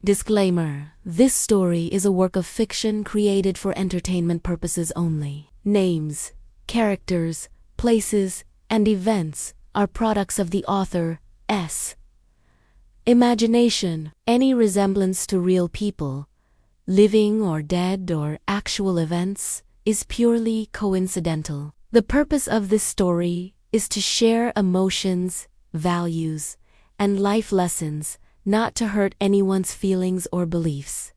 Disclaimer: this story is a work of fiction created for entertainment purposes only. Names, characters, places, and events are products of the author's imagination. Any resemblance to real people, living or dead, or actual events is purely coincidental. The purpose of this story is to share emotions, values, and life lessons, not to hurt anyone's feelings or beliefs.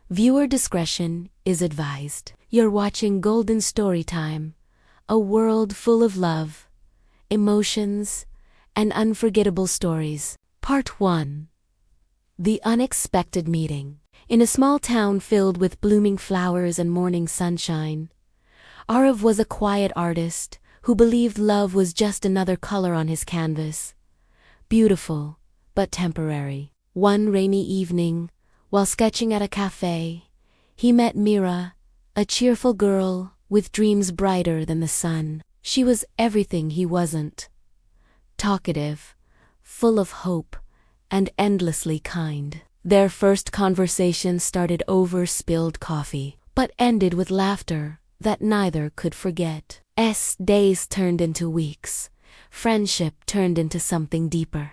Viewer discretion is advised. You're watching Golden Storytime, a world full of love, emotions, and unforgettable stories. Part 1. The Unexpected Meeting. In a small town filled with blooming flowers and morning sunshine, Aarav was a quiet artist who believed love was just another color on his canvas. Beautiful, but temporary. One rainy evening, while sketching at a cafe, he met Meera, a cheerful girl with dreams brighter than the sun. She was everything he wasn't. Talkative, full of hope, and endlessly kind. Their first conversation started over spilled coffee, but ended with laughter that neither could forget. Days turned into weeks. Friendship turned into something deeper.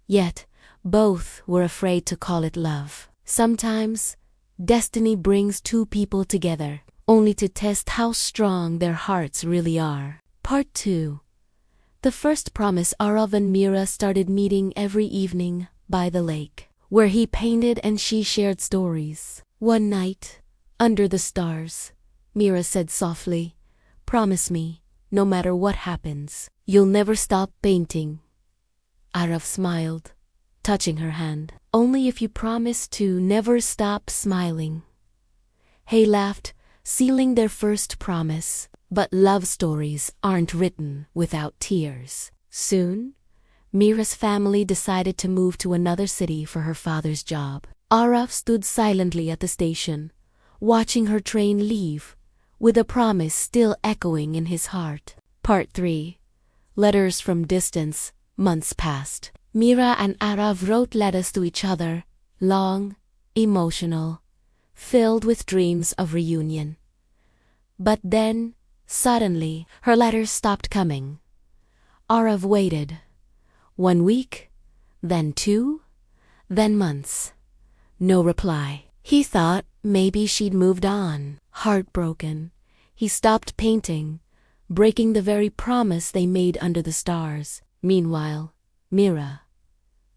Yet, both were afraid to call it love. Sometimes, destiny brings two people together, only to test how strong their hearts really are. Part 2. The first promise. Aarav and Meera started meeting every evening by the lake, where he painted and she shared stories. One night, under the stars, Meera said softly, "Promise me, no matter what happens, you'll never stop painting." Aarav smiled, touching her hand. "Only if you promise to never stop smiling." He laughed, sealing their first promise. But love stories aren't written without tears. Soon, Meera's family decided to move to another city for her father's job. Aarav stood silently at the station, watching her train leave, with a promise still echoing in his heart. Part 3. Letters from Distance. Months passed. Meera and Aarav wrote letters to each other, long, emotional, filled with dreams of reunion. But then, suddenly, her letters stopped coming. Aarav waited. 1 week, then 2, then months. No reply. He thought maybe she'd moved on. Heartbroken, he stopped painting, breaking the very promise they made under the stars. Meanwhile, Meera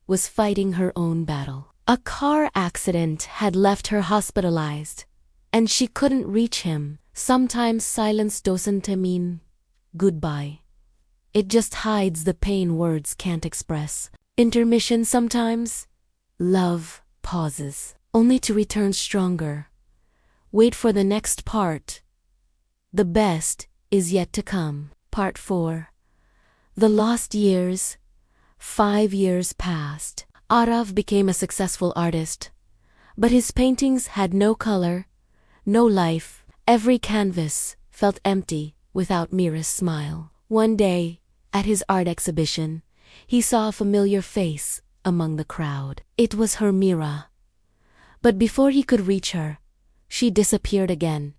was fighting her own battle. A car accident had left her hospitalized, and she couldn't reach him. Sometimes silence doesn't mean goodbye. It just hides the pain words can't express. Intermission sometimes. Love pauses, only to return stronger. Wait for the next part. The best is yet to come. Part 4. The Lost Years. 5 years passed. Aarav became a successful artist, but his paintings had no color, no life. Every canvas felt empty without Meera's smile. One day, at his art exhibition, he saw a familiar face among the crowd. It was her Meera. But before he could reach her, she disappeared again.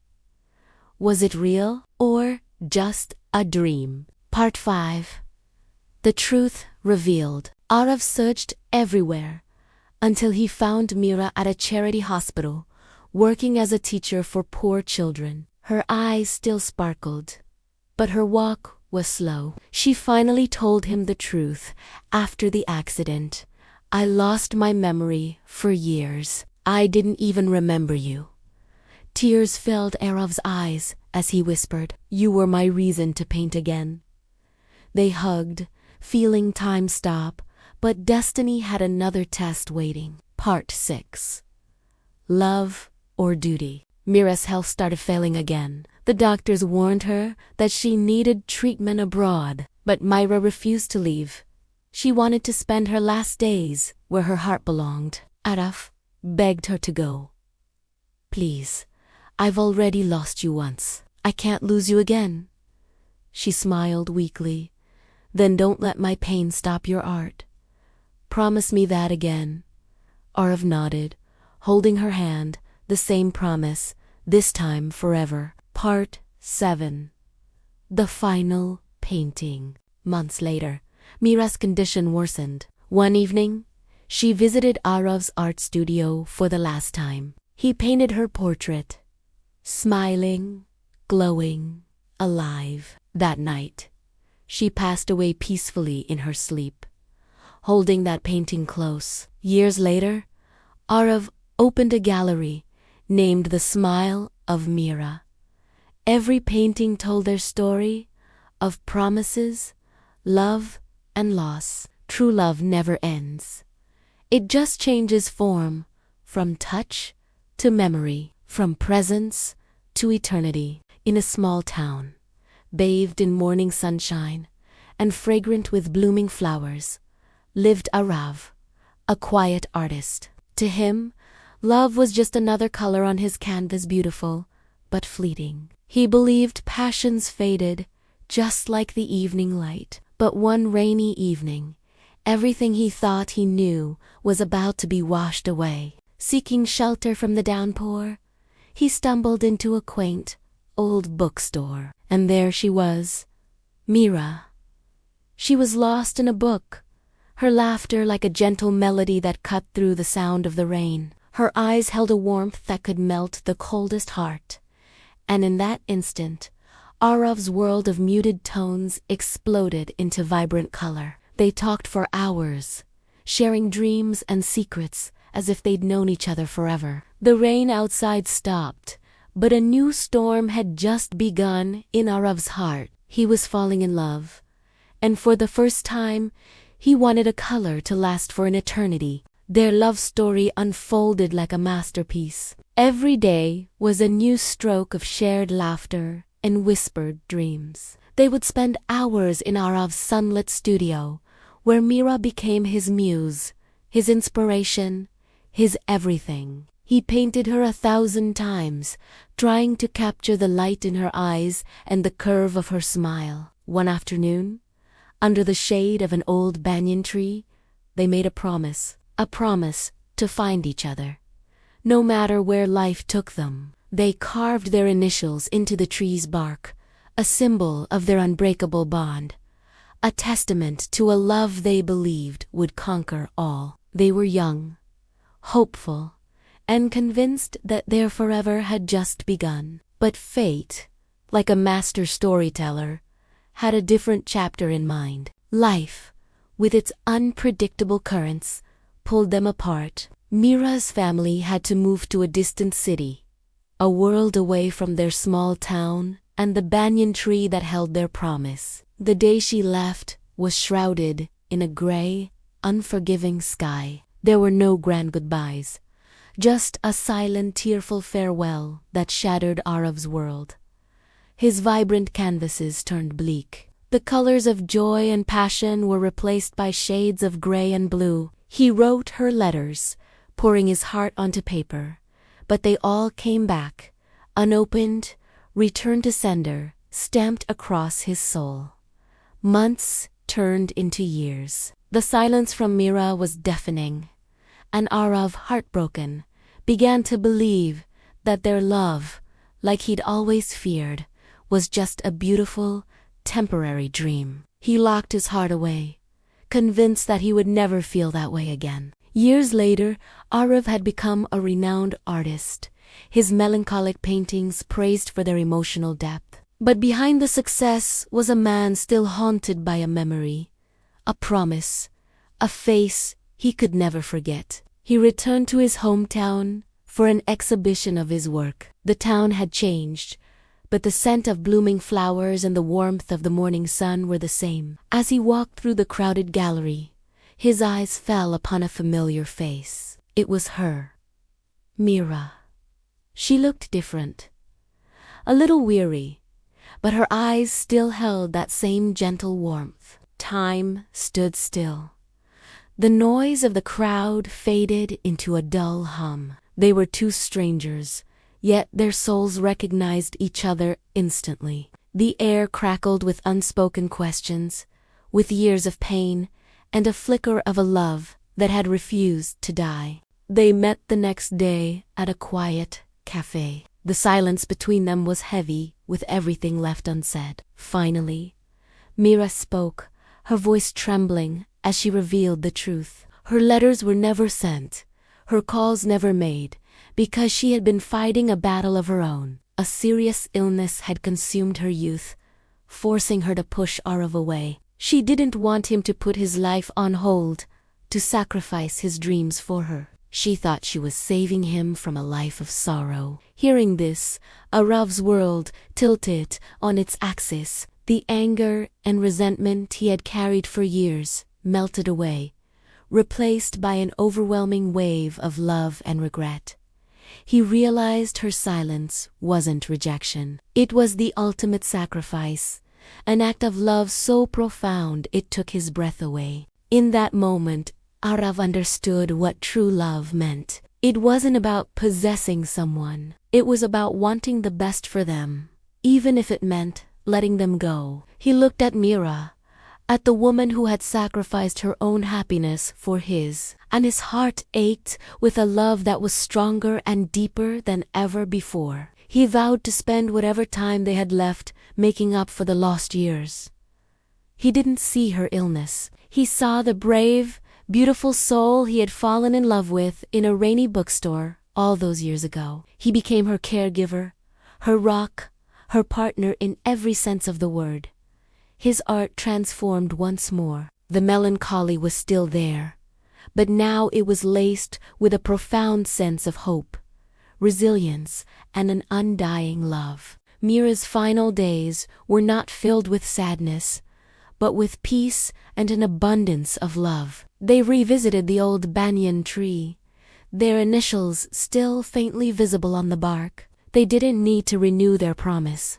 Was it real, or just a dream? Part 5. The Truth Revealed. Aarav searched everywhere until he found Meera at a charity hospital, working as a teacher for poor children. Her eyes still sparkled, but her walk was slow. She finally told him the truth. "After the accident, I lost my memory for years. I didn't even remember you." Tears filled Aarav's eyes as he whispered, "You were my reason to paint again." They hugged, feeling time stop, but destiny had another test waiting. Part 6. Love or Duty. Meera's health started failing again. The doctors warned her that she needed treatment abroad, but Meera refused to leave. She wanted to spend her last days where her heart belonged. Aarav begged her to go. "Please, I've already lost you once. I can't lose you again." She smiled weakly. "Then don't let my pain stop your art. Promise me that again." Aarav nodded, holding her hand, the same promise, this time forever. Part 7. The final painting. Months later, Meera's condition worsened. One evening, she visited Aarav's art studio for the last time. He painted her portrait, smiling, glowing, alive. That night, she passed away peacefully in her sleep, holding that painting close. Years later, Aarav opened a gallery named The Smile of Meera. Every painting told their story of promises, love, and loss. True love never ends. It just changes form, from touch to memory, from presence to eternity. In a small town, bathed in morning sunshine and fragrant with blooming flowers, lived Aarav, a quiet artist. To him, love was just another color on his canvas, beautiful but fleeting. He believed passions faded, just like the evening light. But one rainy evening, everything he thought he knew was about to be washed away. Seeking shelter from the downpour, he stumbled into a quaint, old bookstore. And there she was, Meera. She was lost in a book, her laughter like a gentle melody that cut through the sound of the rain. Her eyes held a warmth that could melt the coldest heart. And in that instant, Aarav's world of muted tones exploded into vibrant color. They talked for hours, sharing dreams and secrets as if they'd known each other forever. The rain outside stopped, but a new storm had just begun in Aarav's heart. He was falling in love, and for the first time, he wanted a color to last for an eternity. Their love story unfolded like a masterpiece. Every day was a new stroke of shared laughter and whispered dreams. They would spend hours in Aarav's sunlit studio, where Meera became his muse, his inspiration, his everything. He painted her 1,000 times, trying to capture the light in her eyes and the curve of her smile. One afternoon, under the shade of an old banyan tree, they made a promise to find each other, no matter where life took them. They carved their initials into the tree's bark, a symbol of their unbreakable bond, a testament to a love they believed would conquer all. They were young, hopeful, and convinced that their forever had just begun. But fate, like a master storyteller, had a different chapter in mind. Life, with its unpredictable currents, pulled them apart. Meera's family had to move to a distant city, a world away from their small town and the banyan tree that held their promise. The day she left was shrouded in a gray, unforgiving sky. There were no grand goodbyes, just a silent, tearful farewell that shattered Aarav's world. His vibrant canvases turned bleak. The colors of joy and passion were replaced by shades of gray and blue. He wrote her letters, pouring his heart onto paper, but they all came back, unopened, returned to sender, stamped across his soul. Months turned into years. The silence from Meera was deafening, and Aarav, heartbroken, began to believe that their love, like he'd always feared, was just a beautiful, temporary dream. He locked his heart away, convinced that he would never feel that way again. Years later, Aarav had become a renowned artist, his melancholic paintings praised for their emotional depth. But behind the success was a man still haunted by a memory, a promise, a face he could never forget. He returned to his hometown for an exhibition of his work. The town had changed, but the scent of blooming flowers and the warmth of the morning sun were the same. As he walked through the crowded gallery, his eyes fell upon a familiar face. It was her, Meera. She looked different, a little weary, but her eyes still held that same gentle warmth. Time stood still. The noise of the crowd faded into a dull hum. They were two strangers, yet their souls recognized each other instantly. The air crackled with unspoken questions, with years of pain, and a flicker of a love that had refused to die. They met the next day at a quiet cafe. The silence between them was heavy, with everything left unsaid. Finally, Meera spoke, her voice trembling as she revealed the truth. Her letters were never sent, her calls never made, because she had been fighting a battle of her own. A serious illness had consumed her youth, forcing her to push Aarav away. She didn't want him to put his life on hold, to sacrifice his dreams for her. She thought she was saving him from a life of sorrow. Hearing this, Aarav's world tilted on its axis. The anger and resentment he had carried for years melted away, replaced by an overwhelming wave of love and regret. He realized her silence wasn't rejection. It was the ultimate sacrifice, an act of love so profound it took his breath away. In that moment, Aarav understood what true love meant. It wasn't about possessing someone. It was about wanting the best for them, even if it meant letting them go. He looked at Meera, at the woman who had sacrificed her own happiness for his, and his heart ached with a love that was stronger and deeper than ever before. He vowed to spend whatever time they had left making up for the lost years. He didn't see her illness. He saw the brave, beautiful soul he had fallen in love with in a rainy bookstore all those years ago. He became her caregiver, her rock, her partner in every sense of the word. His art transformed once more. The melancholy was still there, but now it was laced with a profound sense of hope, resilience, and an undying love. Meera's final days were not filled with sadness, but with peace and an abundance of love. They revisited the old banyan tree, their initials still faintly visible on the bark. They didn't need to renew their promise.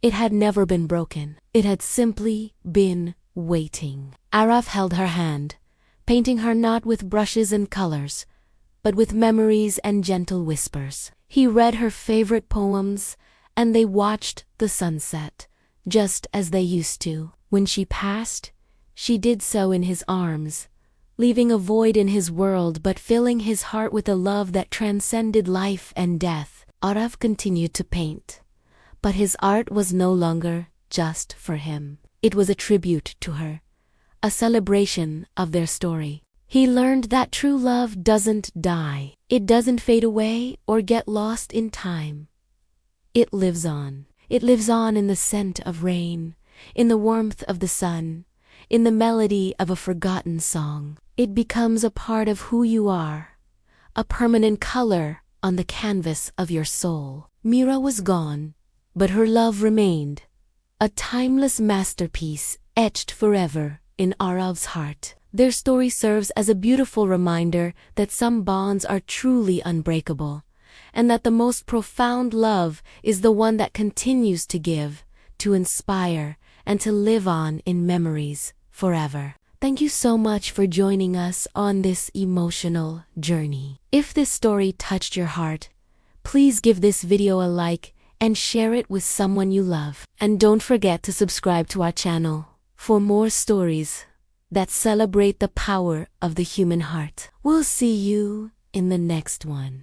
It had never been broken. It had simply been waiting. Aarav held her hand, painting her not with brushes and colors, but with memories and gentle whispers. He read her favorite poems, and they watched the sunset, just as they used to. When she passed, she did so in his arms, leaving a void in his world but filling his heart with a love that transcended life and death. Aarav continued to paint, but his art was no longer just for him. It was a tribute to her, a celebration of their story. He learned that true love doesn't die. It doesn't fade away or get lost in time. It lives on. It lives on in the scent of rain, in the warmth of the sun, in the melody of a forgotten song. It becomes a part of who you are, a permanent color on the canvas of your soul. Meera was gone, but her love remained, a timeless masterpiece etched forever in Aarav's heart. Their story serves as a beautiful reminder that some bonds are truly unbreakable, and that the most profound love is the one that continues to give, to inspire, and to live on in memories forever. Thank you so much for joining us on this emotional journey. If this story touched your heart, please give this video a like and share it with someone you love. And don't forget to subscribe to our channel for more stories that celebrate the power of the human heart. We'll see you in the next one.